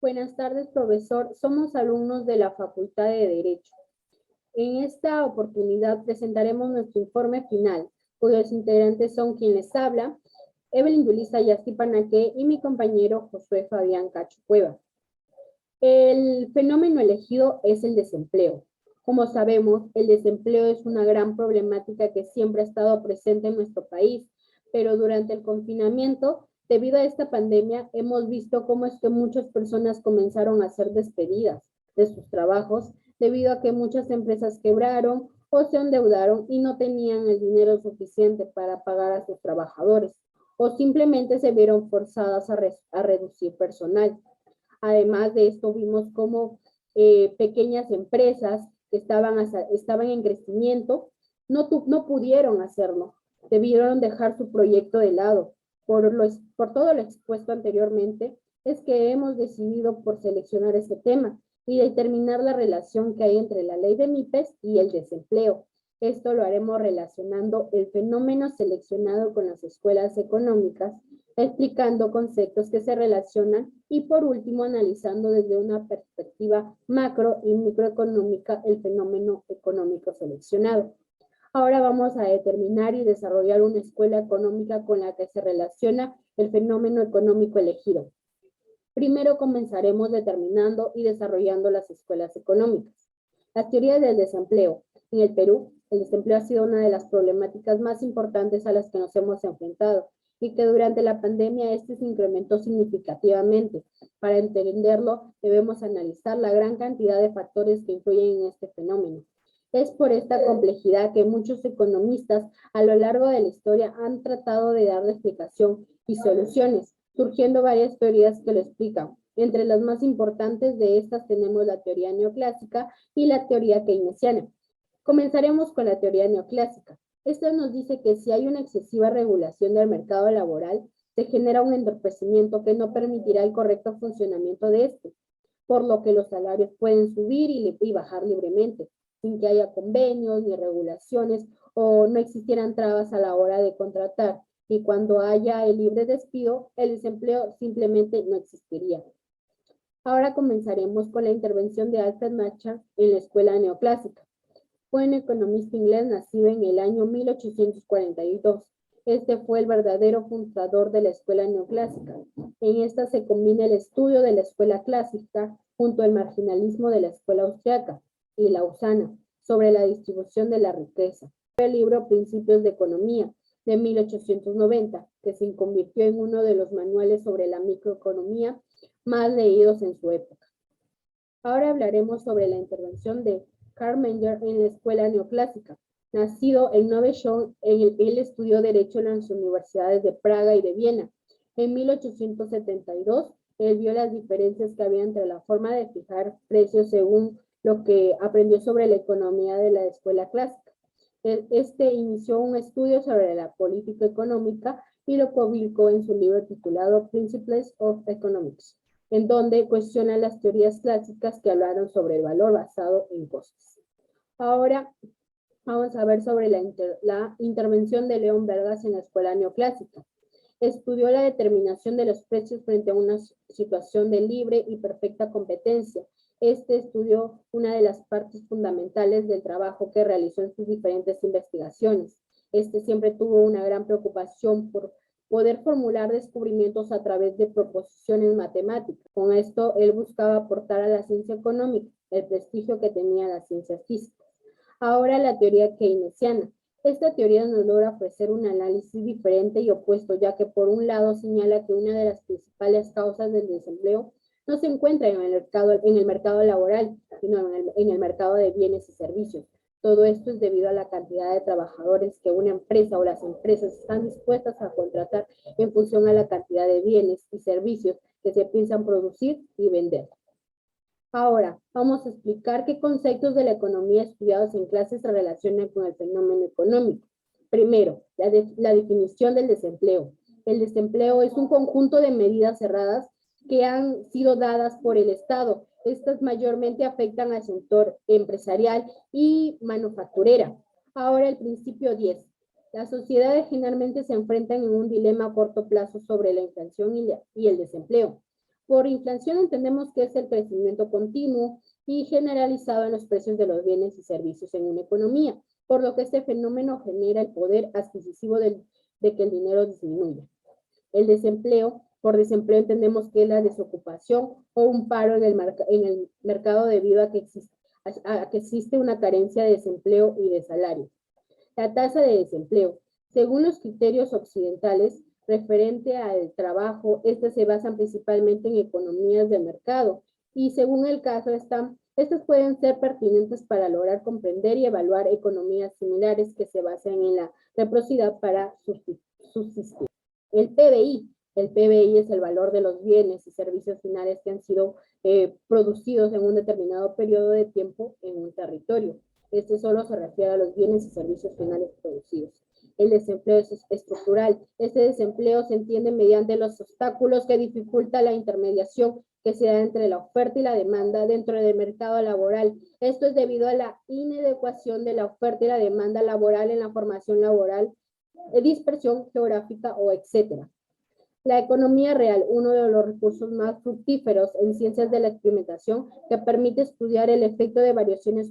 Buenas tardes, profesor. Somos alumnos de la Facultad de Derecho. En esta oportunidad presentaremos nuestro informe final, cuyos integrantes son quien les habla, Evelyn Yulisa Yasky Panaque y mi compañero Josué Fabián Cacho Cueva. El fenómeno elegido es el desempleo. Como sabemos, el desempleo es una gran problemática que siempre ha estado presente en nuestro país, pero durante el confinamiento, debido a esta pandemia, hemos visto cómo es que muchas personas comenzaron a ser despedidas de sus trabajos debido a que muchas empresas quebraron o se endeudaron y no tenían el dinero suficiente para pagar a sus trabajadores, o simplemente se vieron forzadas a reducir personal. Además de esto, vimos cómo pequeñas empresas que estaban en crecimiento no pudieron hacerlo, debieron dejar su proyecto de lado. Por todo lo expuesto anteriormente, es que hemos decidido por seleccionar este tema y determinar la relación que hay entre la ley de MIPES y el desempleo. Esto lo haremos relacionando el fenómeno seleccionado con las escuelas económicas, explicando conceptos que se relacionan y por último analizando desde una perspectiva macro y microeconómica el fenómeno económico seleccionado. Ahora vamos a determinar y desarrollar una escuela económica con la que se relaciona el fenómeno económico elegido. Primero comenzaremos determinando y desarrollando las escuelas económicas. Las teorías del desempleo. En el Perú, el desempleo ha sido una de las problemáticas más importantes a las que nos hemos enfrentado y que durante la pandemia este se incrementó significativamente. Para entenderlo, debemos analizar la gran cantidad de factores que influyen en este fenómeno. Es por esta complejidad que muchos economistas a lo largo de la historia han tratado de darle explicación y soluciones, surgiendo varias teorías que lo explican. Entre las más importantes de estas tenemos la teoría neoclásica y la teoría keynesiana. Comenzaremos con la teoría neoclásica. Esta nos dice que si hay una excesiva regulación del mercado laboral, se genera un entorpecimiento que no permitirá el correcto funcionamiento de este, por lo que los salarios pueden subir y bajar libremente, sin que haya convenios ni regulaciones o no existieran trabas a la hora de contratar. Y cuando haya el libre despido, el desempleo simplemente no existiría. Ahora comenzaremos con la intervención de Alfred Marshall en la escuela neoclásica. Fue un economista inglés nacido en el año 1842. Este fue el verdadero fundador de la escuela neoclásica. En esta se combina el estudio de la escuela clásica junto al marginalismo de la escuela austriaca y lausana sobre la distribución de la riqueza. El libro Principios de Economía de 1890, que se convirtió en uno de los manuales sobre la microeconomía más leídos en su época. Ahora hablaremos sobre la intervención de Karl Menger en la escuela neoclásica. Nacido en Novi Sad, él estudió Derecho en las universidades de Praga y de Viena. En 1872, él vio las diferencias que había entre la forma de fijar precios según lo que aprendió sobre la economía de la escuela clásica. Este inició un estudio sobre la política económica y lo publicó en su libro titulado Principles of Economics, en donde cuestiona las teorías clásicas que hablaron sobre el valor basado en costes. Ahora vamos a ver sobre la intervención de León Vergas en la escuela neoclásica. Estudió la determinación de los precios frente a una situación de libre y perfecta competencia. Este estudió una de las partes fundamentales del trabajo que realizó en sus diferentes investigaciones. Este siempre tuvo una gran preocupación por poder formular descubrimientos a través de proposiciones matemáticas. Con esto, él buscaba aportar a la ciencia económica el prestigio que tenía la ciencia física. Ahora la teoría keynesiana. Esta teoría nos logra ofrecer un análisis diferente y opuesto, ya que por un lado señala que una de las principales causas del desempleo no se encuentra en el mercado laboral, sino en el mercado de bienes y servicios. Todo esto es debido a la cantidad de trabajadores que una empresa o las empresas están dispuestas a contratar en función a la cantidad de bienes y servicios que se piensan producir y vender. Ahora, vamos a explicar qué conceptos de la economía estudiados en clase se relacionan con el fenómeno económico. Primero, la definición del desempleo. El desempleo es un conjunto de medidas cerradas que han sido dadas por el Estado. Estas mayormente afectan al sector empresarial y manufacturera. Ahora el principio 10. Las sociedades generalmente se enfrentan en un dilema a corto plazo sobre la inflación y el desempleo. Por inflación entendemos que es el crecimiento continuo y generalizado en los precios de los bienes y servicios en una economía, por lo que este fenómeno genera el poder adquisitivo de que el dinero disminuya. El desempleo, por desempleo entendemos que es la desocupación o un paro en el mercado debido a que existe una carencia de desempleo y de salario. La tasa de desempleo. Según los criterios occidentales referente al trabajo, estas se basan principalmente en economías de mercado y según el caso estas pueden ser pertinentes para lograr comprender y evaluar economías similares que se basan en la reciprocidad para subsistir. El PBI. El PBI es el valor de los bienes y servicios finales que han sido producidos en un determinado periodo de tiempo en un territorio. Este solo se refiere a los bienes y servicios finales producidos. El desempleo es estructural. Este desempleo se entiende mediante los obstáculos que dificulta la intermediación que se da entre la oferta y la demanda dentro del mercado laboral. Esto es debido a la inadecuación de la oferta y la demanda laboral en la formación laboral, dispersión geográfica o etcétera. La economía real, uno de los recursos más fructíferos en ciencias de la experimentación, que permite estudiar el efecto de variaciones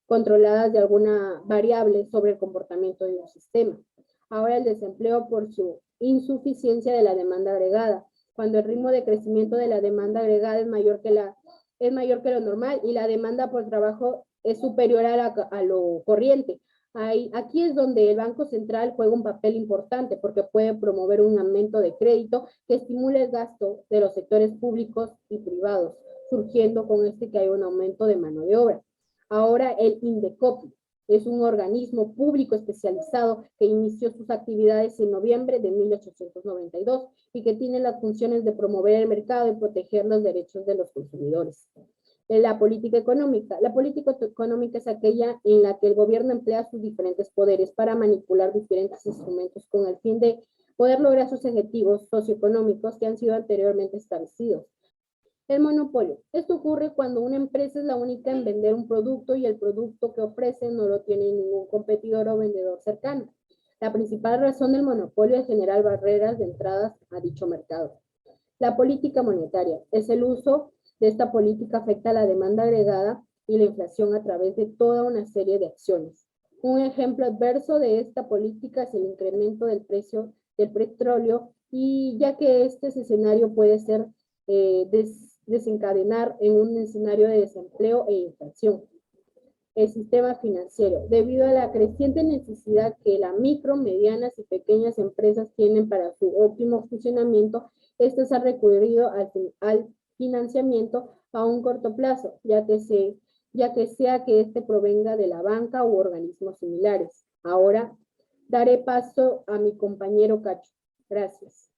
controladas de alguna variable sobre el comportamiento de un sistema. Ahora el desempleo por su insuficiencia de la demanda agregada. Cuando el ritmo de crecimiento de la demanda agregada es mayor que lo normal y la demanda por trabajo es superior a lo corriente. Aquí es donde el Banco Central juega un papel importante porque puede promover un aumento de crédito que estimule el gasto de los sectores públicos y privados, surgiendo con que hay un aumento de mano de obra. Ahora el INDECOPI es un organismo público especializado que inició sus actividades en noviembre de 1892 y que tiene las funciones de promover el mercado y proteger los derechos de los consumidores. La política económica. La política económica es aquella en la que el gobierno emplea sus diferentes poderes para manipular diferentes instrumentos con el fin de poder lograr sus objetivos socioeconómicos que han sido anteriormente establecidos. El monopolio. Esto ocurre cuando una empresa es la única en vender un producto y el producto que ofrece no lo tiene ningún competidor o vendedor cercano. La principal razón del monopolio es generar barreras de entradas a dicho mercado. La política monetaria es el uso de esta política afecta la demanda agregada y la inflación a través de toda una serie de acciones. Un ejemplo adverso de esta política es el incremento del precio del petróleo y ya que este escenario puede ser desencadenar en un escenario de desempleo e inflación. El sistema financiero, debido a la creciente necesidad que las micro, medianas y pequeñas empresas tienen para su óptimo funcionamiento, estos han recurrido al financiamiento a un corto plazo, ya que sea que este provenga de la banca u organismos similares. Ahora daré paso a mi compañero Cacho. Gracias.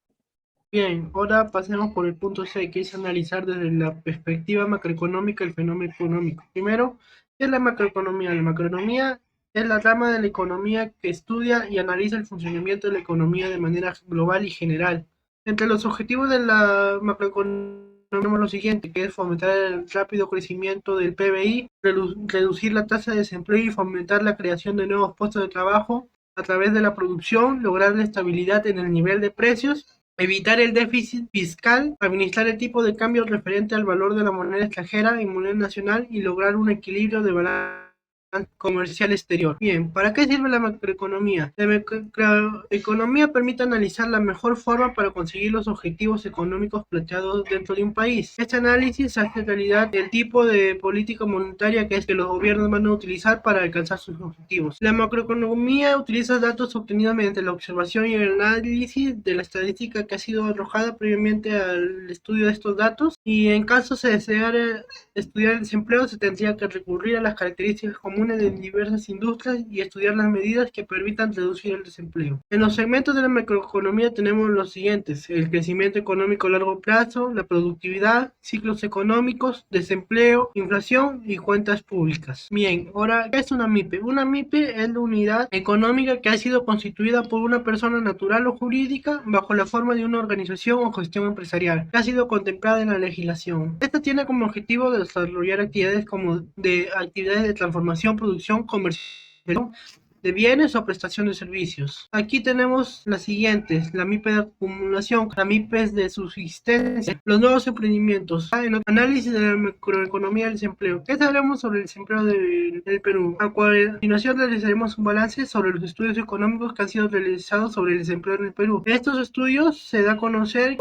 Bien, ahora pasemos por el punto C, que es analizar desde la perspectiva macroeconómica el fenómeno económico. Primero, ¿qué es la macroeconomía? La macroeconomía es la rama de la economía que estudia y analiza el funcionamiento de la economía de manera global y general. Entre los objetivos de la macroeconomía tenemos lo siguiente, que es fomentar el rápido crecimiento del PBI, reducir la tasa de desempleo y fomentar la creación de nuevos puestos de trabajo a través de la producción, lograr la estabilidad en el nivel de precios, evitar el déficit fiscal, administrar el tipo de cambio referente al valor de la moneda extranjera y moneda nacional y lograr un equilibrio de balance comercial exterior. Bien, ¿para qué sirve la macroeconomía? La macroeconomía permite analizar la mejor forma para conseguir los objetivos económicos planteados dentro de un país. Este análisis hace realidad el tipo de política monetaria que los gobiernos van a utilizar para alcanzar sus objetivos. La macroeconomía utiliza datos obtenidos mediante la observación y el análisis de la estadística que ha sido arrojada previamente al estudio de estos datos, y en caso se deseara estudiar el desempleo se tendría que recurrir a las características comunes de diversas industrias y estudiar las medidas que permitan reducir el desempleo. En los segmentos de la macroeconomía tenemos los siguientes: el crecimiento económico a largo plazo, la productividad, ciclos económicos, desempleo, inflación y cuentas públicas. Bien, ahora, ¿qué es una MIPE? Una MIPE es la unidad económica que ha sido constituida por una persona natural o jurídica bajo la forma de una organización o gestión empresarial, que ha sido contemplada en la legislación. Esta tiene como objetivo desarrollar actividades de transformación, producción, comercialización de bienes o prestación de servicios. Aquí tenemos las siguientes: la MIPE de acumulación, la MIPE de subsistencia, los nuevos emprendimientos, el análisis de la macroeconomía del desempleo. ¿Qué sabemos sobre el desempleo del Perú? A continuación realizaremos un balance sobre los estudios económicos que han sido realizados sobre el desempleo en el Perú. En estos estudios se da a conocer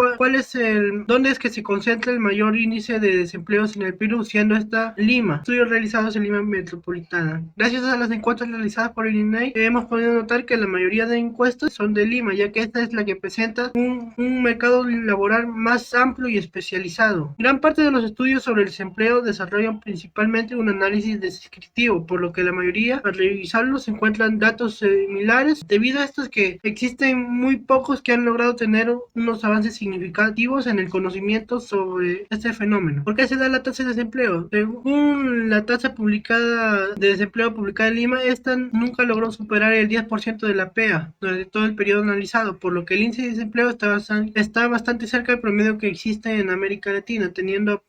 dónde es que se concentra el mayor índice de desempleos en el Perú, siendo esta Lima. Estudios realizados en Lima metropolitana. Gracias a las encuestas realizadas por el INEI, hemos podido notar que la mayoría de encuestas son de Lima, ya que esta es la que presenta un mercado laboral más amplio y especializado. Gran parte de los estudios sobre el desempleo desarrollan principalmente un análisis descriptivo, por lo que la mayoría, al revisarlos, encuentran datos similares. Debido a esto es que existen muy pocos que han logrado tener unos avances significativos en el conocimiento sobre este fenómeno. ¿Por qué se da la tasa de desempleo? Según la tasa publicada de desempleo publicada en Lima, esta nunca logró superar el 10% de la PEA durante todo el periodo analizado, por lo que el índice de desempleo está bastante cerca del promedio que existe en América Latina, teniendo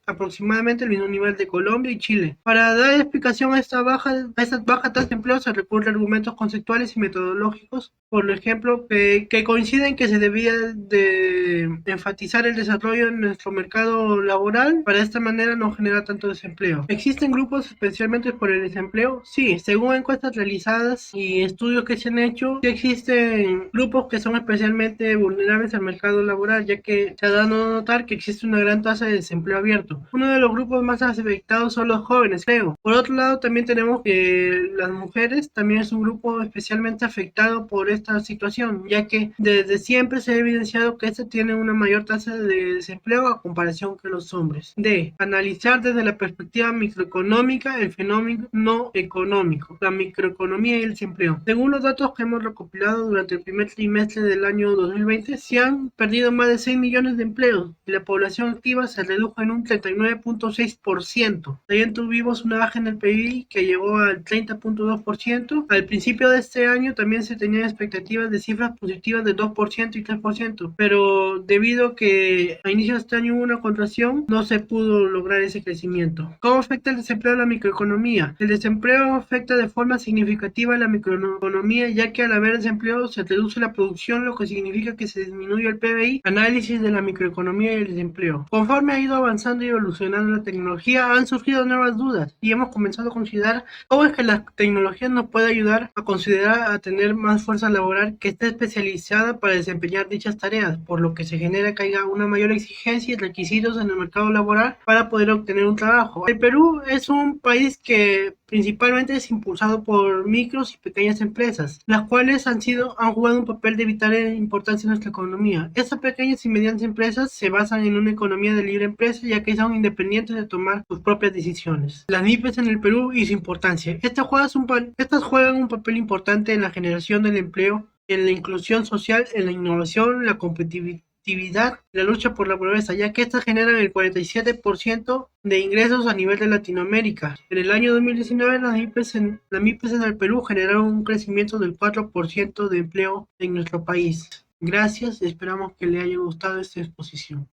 aproximadamente el mismo nivel de Colombia y Chile. Para dar explicación a esta baja tasa de empleo se recurre a argumentos conceptuales y metodológicos, por ejemplo, que coinciden que se debía de enfatizar el desarrollo en nuestro mercado laboral, para esta manera no genera tanto desempleo. ¿Existen grupos especialmente por el desempleo? Sí, según encuestas realizadas y estudios que se han hecho, sí existen grupos que son especialmente vulnerables al mercado laboral, ya que se ha dado a notar que existe una gran tasa de desempleo abierto. Uno de los grupos más afectados son los jóvenes, creo. Por otro lado, también tenemos que las mujeres también es un grupo especialmente afectado por esta situación, ya que desde siempre se ha evidenciado que este tiene una mayor tasa de desempleo a comparación que los hombres. D. Analizar desde la perspectiva microeconómica el fenómeno no económico, la microeconomía y el desempleo. Según los datos que hemos recopilado durante el primer trimestre del año 2020, se han perdido más de 6 millones de empleos y la población activa se redujo en un 39.6%. También tuvimos una baja en el PIB que llegó al 30.2%. Al principio de este año también se tenían expectativas de cifras positivas de 2% y 3%, pero debido a que a inicio de este año hubo una contracción, no se pudo lograr ese crecimiento. ¿Cómo afecta el desempleo a la microeconomía? El desempleo afecta de forma significativa a la microeconomía, ya que al haber desempleo se reduce la producción, lo que significa que se disminuye el PBI. Análisis de la microeconomía y el desempleo. Conforme ha ido avanzando y evolucionando la tecnología, han surgido nuevas dudas y hemos comenzado a considerar cómo es que la tecnología nos puede ayudar a tener más fuerza laboral que esté especializada para desempeñar dichas tareas, por lo que se genera que haya una mayor exigencia y requisitos en el mercado laboral para poder obtener un trabajo. El Perú es un país que principalmente es impulsado por micros y pequeñas empresas, las cuales han jugado un papel de vital importancia en nuestra economía. Estas pequeñas y medianas empresas se basan en una economía de libre empresa, ya que son independientes de tomar sus propias decisiones. Las MIPES en el Perú y su importancia. Estas juegan un papel importante en la generación del empleo, en la inclusión social, en la innovación, la competitividad, la lucha por la pobreza, ya que estas generan el 47% de ingresos a nivel de Latinoamérica. En el año 2019, las MIPES en el Perú generaron un crecimiento del 4% de empleo en nuestro país. Gracias, esperamos que le haya gustado esta exposición.